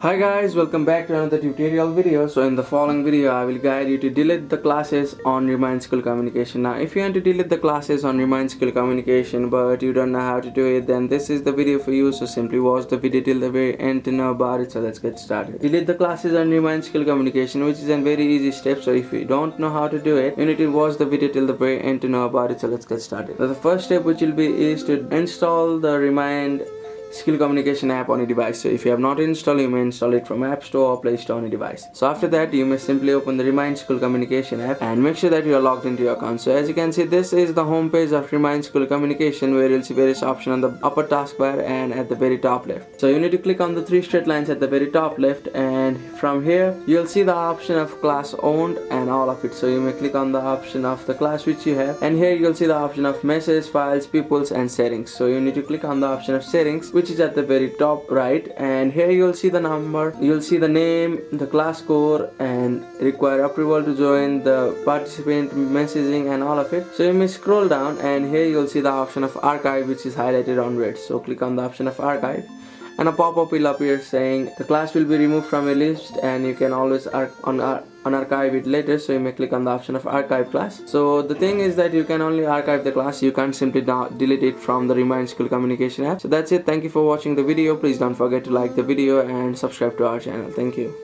Hi guys, welcome back to another tutorial video. So in the following video I will guide you to delete the classes on Remind School Communication. Now if you want to delete the classes on Remind School Communication but you don't know how to do it, then this is the video for you. So simply watch the video till the very end to know about it. So let's get started. Delete the classes on Remind School Communication, which is a very easy step. So if you don't know how to do it, you need to watch the video till the very end to know about it. So let's get started. So the first step which will be is to install the Remind Skill Communication app on a device. So if you have not installed, you may install it from App Store or Play Store on a device. So after that, you may simply open the Remind School Communication app and make sure that you are logged into your account. So as you can see, this is the home page of Remind School Communication, where you'll see various options on the upper taskbar and at the very top left. So you need to click on the three straight lines at the very top left, and from here you'll see the option of class owned and all of it. So you may click on the option of the class which you have, and here you'll see the option of message, files, peoples and settings. So you need to click on the option of settings, which is at the very top right, and here you'll see the number, you'll see the name, the class code, and require approval to join, the participant messaging and all of it. So you may scroll down, and here you'll see the option of archive, which is highlighted on red. So click on the option of archive, and a pop-up will appear saying the class will be removed from a list and you can always unarchive it later. So you may click on the option of archive class. So the thing is that you can only archive the class, you can't simply delete it from the Remind School Communication app. So that's it. Thank you for watching the video. Please don't forget to like the video and subscribe to our channel. Thank you.